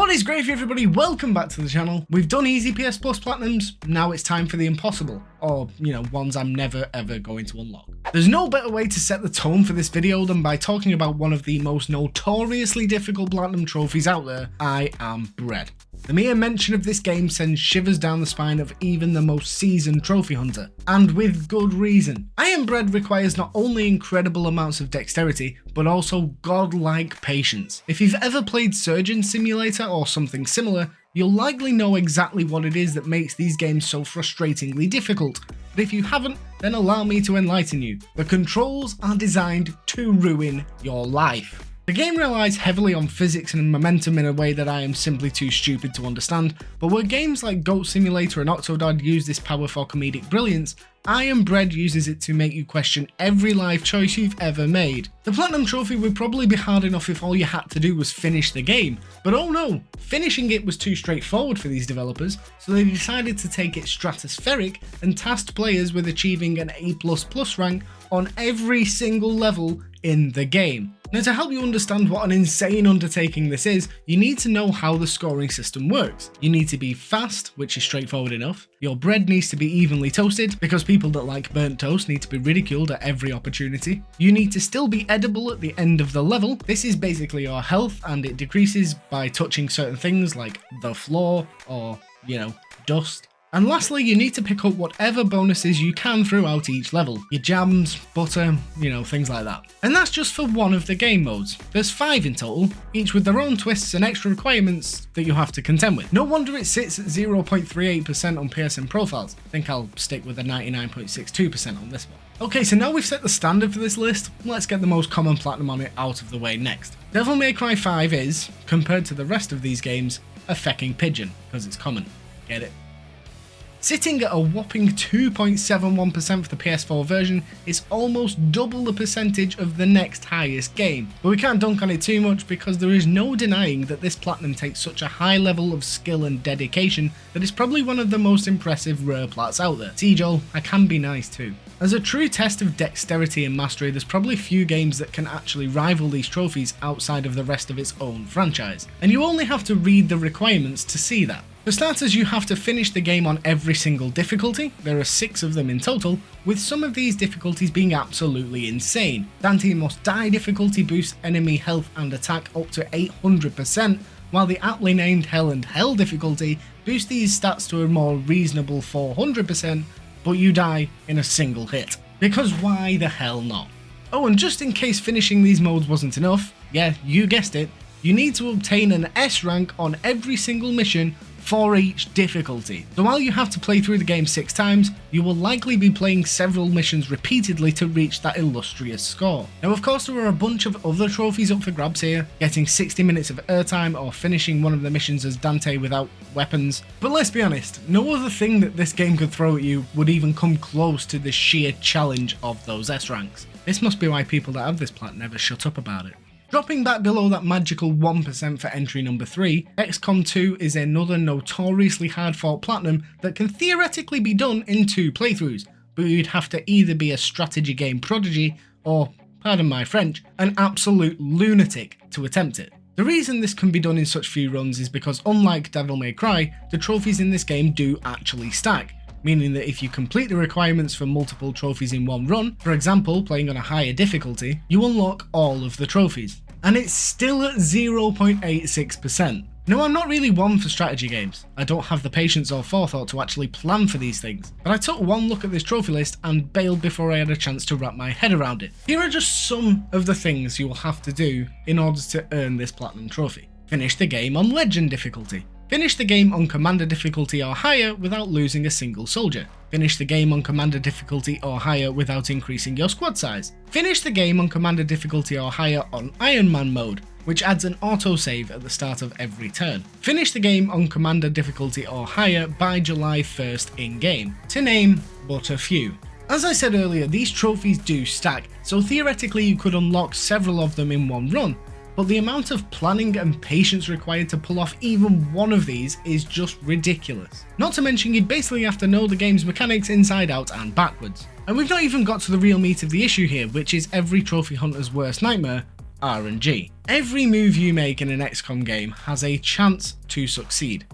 What is gravy, everybody? Welcome back to the channel. We've done easy PS Plus Platinums, now it's time for the impossible, or, ones I'm never ever going to unlock. There's no better way to set the tone for this video than by talking about one of the most notoriously difficult Platinum trophies out there, I Am Bread. The mere mention of this game sends shivers down the spine of even the most seasoned trophy hunter, and with good reason. I Am Bread requires not only incredible amounts of dexterity, but also godlike patience. If you've ever played Surgeon Simulator or something similar, you'll likely know exactly what it is that makes these games so frustratingly difficult. But if you haven't, then allow me to enlighten you. The controls are designed to ruin your life. The game relies heavily on physics and momentum in a way that I am simply too stupid to understand, but where games like Goat Simulator and Octodad use this power for comedic brilliance, I Am Bread uses it to make you question every life choice you've ever made. The Platinum Trophy would probably be hard enough if all you had to do was finish the game, but oh no, finishing it was too straightforward for these developers, so they decided to take it stratospheric and tasked players with achieving an A++ rank on every single level in the game. Now, to help you understand what an insane undertaking this is, you need to know how the scoring system works. You need to be fast, which is straightforward enough. Your bread needs to be evenly toasted, because people that like burnt toast need to be ridiculed at every opportunity. You need to still be edible at the end of the level. This is basically your health, and it decreases by touching certain things like the floor or, dust. And lastly, you need to pick up whatever bonuses you can throughout each level. Your jams, butter, things like that. And that's just for one of the game modes. There's 5 in total, each with their own twists and extra requirements that you have to contend with. No wonder it sits at 0.38% on PSNProfiles. I think I'll stick with the 99.62% on this one. Okay, so now we've set the standard for this list, let's get the most common platinum on it out of the way next. Devil May Cry 5 is, compared to the rest of these games, a fecking pigeon, because it's common. Get it? Sitting at a whopping 2.71% for the PS4 version, it's almost double the percentage of the next highest game. But we can't dunk on it too much because there is no denying that this platinum takes such a high level of skill and dedication that it's probably one of the most impressive rare plats out there. See Joel, I can be nice too. As a true test of dexterity and mastery, there's probably few games that can actually rival these trophies outside of the rest of its own franchise. And you only have to read the requirements to see that. For starters, you have to finish the game on every single difficulty. There are 6 of them in total, with some of these difficulties being absolutely insane. Dante Must Die difficulty boosts enemy health and attack up to 800%, while the aptly named Hell and Hell difficulty boosts these stats to a more reasonable 400%, but you die in a single hit. Because why the hell not? Oh, and just in case finishing these modes wasn't enough, yeah, you guessed it, you need to obtain an S rank on every single mission for each difficulty. So while you have to play through the game 6 times, you will likely be playing several missions repeatedly to reach that illustrious score. Now of course there are a bunch of other trophies up for grabs here, getting 60 minutes of airtime or finishing one of the missions as Dante without weapons, but let's be honest, no other thing that this game could throw at you would even come close to the sheer challenge of those S ranks. This must be why people that have this plat never shut up about it. Dropping back below that magical 1% for entry number 3, XCOM 2 is another notoriously hard-fought platinum that can theoretically be done in 2 playthroughs, but you'd have to either be a strategy game prodigy or, pardon my French, an absolute lunatic to attempt it. The reason this can be done in such few runs is because unlike Devil May Cry, the trophies in this game do actually stack, meaning that if you complete the requirements for multiple trophies in one run, for example playing on a higher difficulty, you unlock all of the trophies. And it's still at 0.86%. Now I'm not really one for strategy games, I don't have the patience or forethought to actually plan for these things, but I took one look at this trophy list and bailed before I had a chance to wrap my head around it. Here are just some of the things you will have to do in order to earn this platinum trophy. Finish the game on Legend difficulty. Finish the game on Commander difficulty or higher without losing a single soldier. Finish the game on Commander difficulty or higher without increasing your squad size. Finish the game on Commander difficulty or higher on Iron Man mode, which adds an autosave at the start of every turn. Finish the game on Commander difficulty or higher by July 1st in-game, to name but a few. As I said earlier, these trophies do stack, so theoretically you could unlock several of them in one run, but the amount of planning and patience required to pull off even one of these is just ridiculous. Not to mention you'd basically have to know the game's mechanics inside out and backwards. And we've not even got to the real meat of the issue here, which is every trophy hunter's worst nightmare, RNG. Every move you make in an XCOM game has a chance to succeed,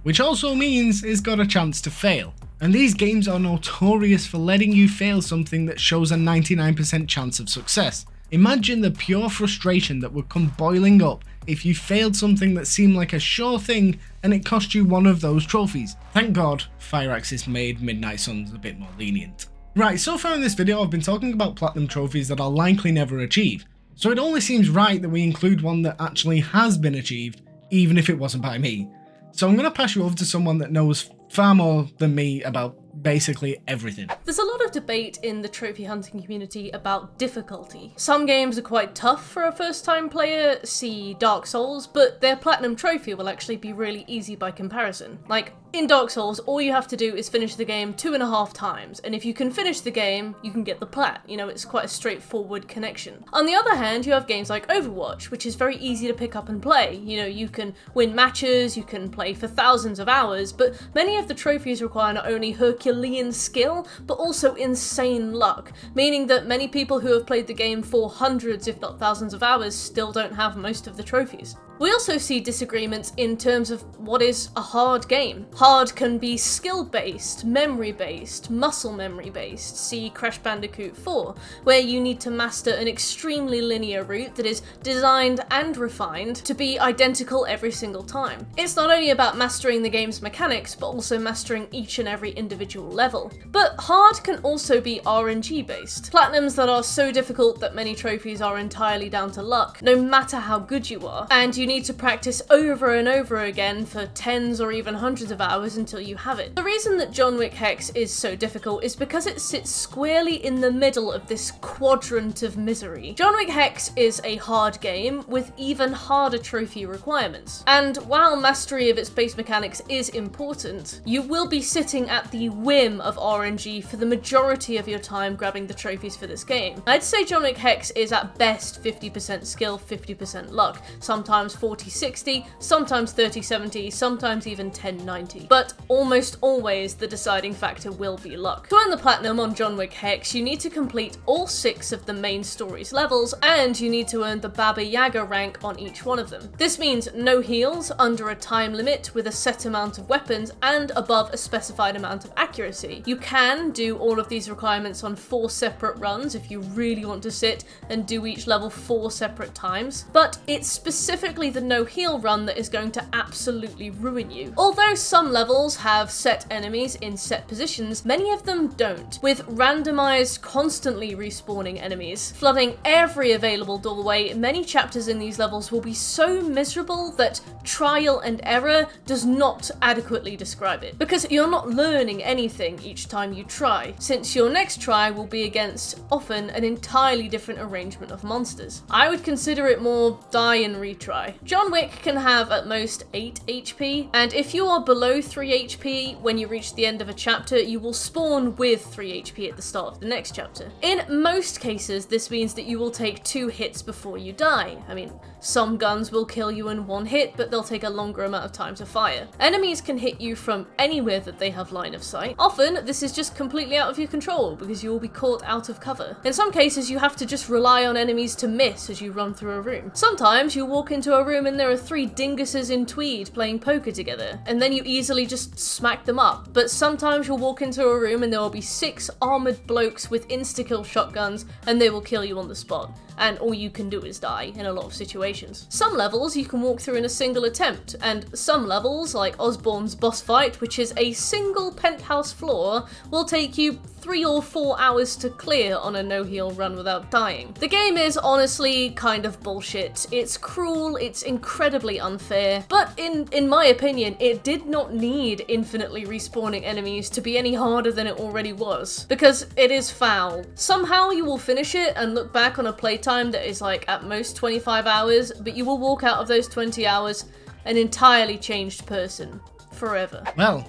which also means it's got a chance to fail. And these games are notorious for letting you fail something that shows a 99% chance of success. Imagine the pure frustration that would come boiling up if you failed something that seemed like a sure thing and it cost you one of those trophies. Thank God Firaxis made Midnight Suns a bit more lenient. Right, so far in this video I've been talking about platinum trophies that I'll likely never achieve, so it only seems right that we include one that actually has been achieved, even if it wasn't by me. So I'm going to pass you over to someone that knows far more than me about basically everything. There's a lot of debate in the trophy hunting community about difficulty. Some games are quite tough for a first time player, see Dark Souls, but their platinum trophy will actually be really easy by comparison. Like, in Dark Souls, all you have to do is finish the game 2.5 times, and if you can finish the game, you can get the plat. You know, it's quite a straightforward connection. On the other hand, you have games like Overwatch, which is very easy to pick up and play. You know, you can win matches, you can play for thousands of hours, but many of the trophies require not only Herculean skill, but also insane luck, meaning that many people who have played the game for hundreds, if not thousands of hours, still don't have most of the trophies. We also see disagreements in terms of what is a hard game. Hard can be skill-based, memory-based, muscle memory-based, see Crash Bandicoot 4, where you need to master an extremely linear route that is designed and refined to be identical every single time. It's not only about mastering the game's mechanics, but also mastering each and every individual level. But hard can also be RNG-based. Platinums that are so difficult that many trophies are entirely down to luck, no matter how good you are, and you need to practice over and over again for tens or even hundreds of hours until you have it. The reason that John Wick Hex is so difficult is because it sits squarely in the middle of this quadrant of misery. John Wick Hex is a hard game with even harder trophy requirements, and while mastery of its base mechanics is important, you will be sitting at the whim of RNG for the majority of your time grabbing the trophies for this game. I'd say John Wick Hex is at best 50% skill, 50% luck, sometimes 40-60, sometimes 30-70, sometimes even 10-90. But almost always the deciding factor will be luck. To earn the platinum on John Wick Hex, you need to complete all 6 of the main story's levels, and you need to earn the Baba Yaga rank on each one of them. This means no heals, under a time limit, with a set amount of weapons, and above a specified amount of accuracy. You can do all of these requirements on 4 separate runs if you really want to sit and do each level 4 separate times, but it's specifically the no heal run that is going to absolutely ruin you. Although some levels have set enemies in set positions, many of them don't, with randomized, constantly respawning enemies flooding every available doorway. Many chapters in these levels will be so miserable that trial and error does not adequately describe it, because you're not learning anything each time you try, since your next try will be against often an entirely different arrangement of monsters. I would consider it more die and retry. John Wick can have at most 8 HP, and if you are below 3 HP when you reach the end of a chapter, you will spawn with 3 HP at the start of the next chapter. In most cases, this means that you will take 2 hits before you die. I mean, some guns will kill you in 1 hit, but they'll take a longer amount of time to fire. Enemies can hit you from anywhere that they have line of sight. Often, this is just completely out of your control, because you will be caught out of cover. In some cases, you have to just rely on enemies to miss as you run through a room. Sometimes you walk into a room and there are 3 dinguses in tweed playing poker together, and then you easily just smack them up. But sometimes you'll walk into a room and there will be 6 armored blokes with insta-kill shotguns, and they will kill you on the spot, and all you can do is die in a lot of situations. Some levels you can walk through in a single attempt, and some levels, like Osborne's boss fight, which is a single penthouse floor, will take you 3 or 4 hours to clear on a no-heal run without dying. The game is honestly kind of bullshit. It's cruel, it's incredibly unfair, but in my opinion, it did not need infinitely respawning enemies to be any harder than it already was, because it is foul. Somehow you will finish it and look back on a playtime that is like at most 25 hours, but you will walk out of those 20 hours an entirely changed person. Forever. Well,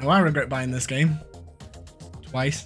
now I regret buying this game. Twice.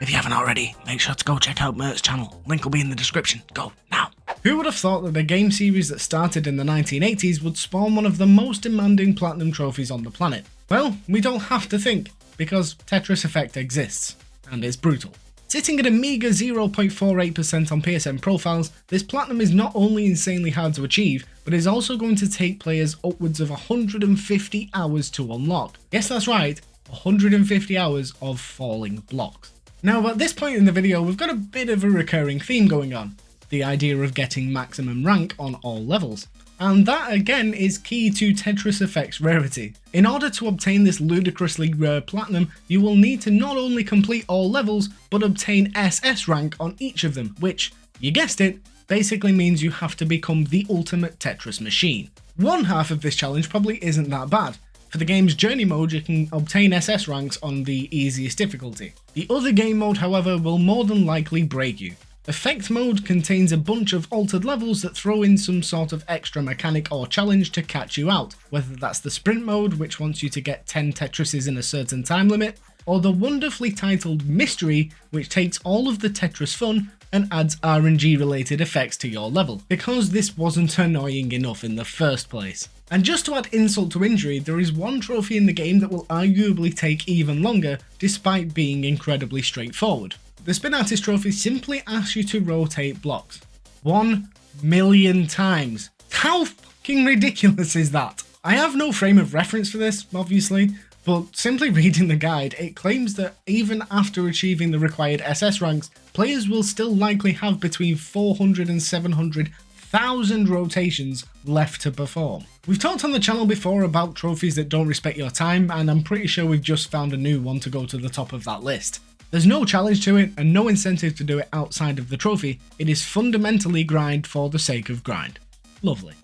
If you haven't already, make sure to go check out Mert's channel. Link will be in the description. Go now. Who would have thought that a game series that started in the 1980s would spawn one of the most demanding platinum trophies on the planet? Well, we don't have to think, because Tetris Effect exists, and it's brutal. Sitting at a meager 0.48% on PSN profiles, this platinum is not only insanely hard to achieve, but is also going to take players upwards of 150 hours to unlock. Yes, that's right, 150 hours of falling blocks. Now at this point in the video, we've got a bit of a recurring theme going on, the idea of getting maximum rank on all levels. And that again is key to Tetris Effect's rarity. In order to obtain this ludicrously rare platinum, you will need to not only complete all levels, but obtain SS rank on each of them, which, you guessed it, basically means you have to become the ultimate Tetris machine. One half of this challenge probably isn't that bad. For the game's journey mode, you can obtain SS ranks on the easiest difficulty. The other game mode, however, will more than likely break you. Effect mode contains a bunch of altered levels that throw in some sort of extra mechanic or challenge to catch you out, whether that's the sprint mode, which wants you to get 10 Tetrises in a certain time limit, or the wonderfully titled mystery, which takes all of the Tetris fun and adds RNG related effects to your level, because this wasn't annoying enough in the first place. And just to add insult to injury, there is one trophy in the game that will arguably take even longer, despite being incredibly straightforward. The Spin Artist trophy simply asks you to rotate blocks 1,000,000 times. How fucking ridiculous is that? I have no frame of reference for this, obviously, but simply reading the guide, it claims that even after achieving the required SS ranks, players will still likely have between 400 and 700,000 rotations left to perform. We've talked on the channel before about trophies that don't respect your time, and I'm pretty sure we've just found a new one to go to the top of that list. There's no challenge to it and no incentive to do it outside of the trophy. It is fundamentally grind for the sake of grind. Lovely.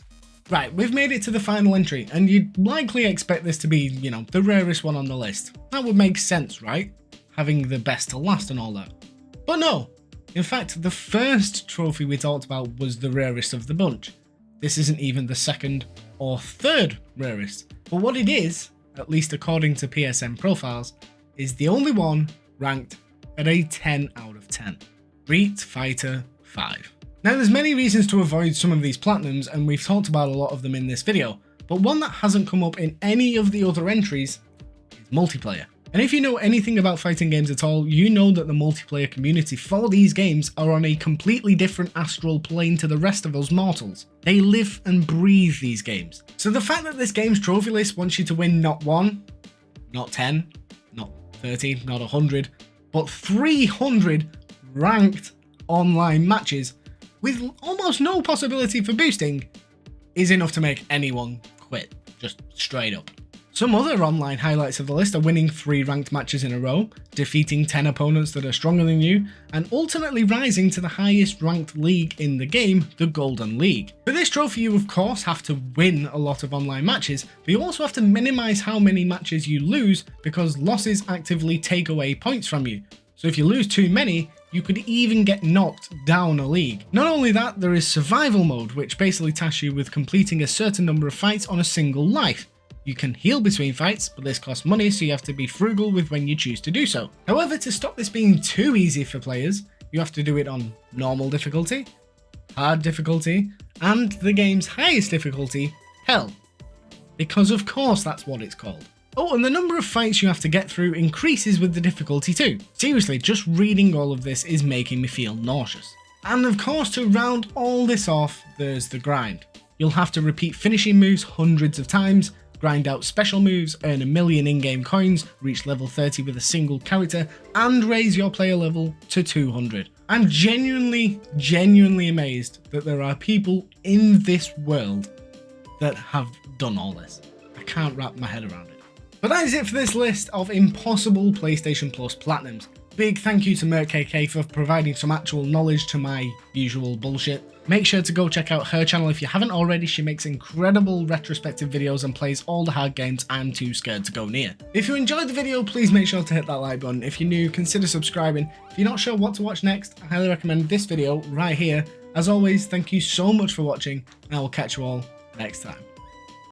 Right, we've made it to the final entry, and you'd likely expect this to be, the rarest one on the list. That would make sense, right? Having the best to last and all that. But no. In fact, the first trophy we talked about was the rarest of the bunch. This isn't even the second or third rarest. But what it is, at least according to PSN profiles, is the only one ranked at a 10 out of 10. Street Fighter 5. Now there's many reasons to avoid some of these platinums, and we've talked about a lot of them in this video, but one that hasn't come up in any of the other entries is multiplayer. And if you know anything about fighting games at all, you know that the multiplayer community for these games are on a completely different astral plane to the rest of us mortals. They live and breathe these games. So the fact that this game's trophy list wants you to win not 1, not 10, not 30, not 100, but 300 ranked online matches with almost no possibility for boosting is enough to make anyone quit, just straight up. Some other online highlights of the list are winning 3 ranked matches in a row, defeating 10 opponents that are stronger than you, and ultimately rising to the highest ranked league in the game, the Golden League. For this trophy you of course have to win a lot of online matches, but you also have to minimize how many matches you lose because losses actively take away points from you. So if you lose too many, you could even get knocked down a league. Not only that, there is survival mode, which basically tasks you with completing a certain number of fights on a single life. You can heal between fights, but this costs money, so you have to be frugal with when you choose to do so. However, to stop this being too easy for players, you have to do it on normal difficulty, hard difficulty, and the game's highest difficulty, hell. Because of course that's what it's called. Oh, and the number of fights you have to get through increases with the difficulty too. Seriously, just reading all of this is making me feel nauseous. And of course, to round all this off, there's the grind. You'll have to repeat finishing moves hundreds of times, grind out special moves, earn 1,000,000 in-game coins, reach level 30 with a single character, and raise your player level to 200. I'm genuinely amazed that there are people in this world that have done all this. I can't wrap my head around it. But that is it for this list of impossible PlayStation Plus Platinums. Big thank you to MertKayKay for providing some actual knowledge to my usual bullshit. Make sure to go check out her channel if you haven't already. She makes incredible retrospective videos and plays all the hard games I'm too scared to go near. If you enjoyed the video, please make sure to hit that like button. If you're new, consider subscribing. If you're not sure what to watch next, I highly recommend this video right here. As always, thank you so much for watching, and I will catch you all next time.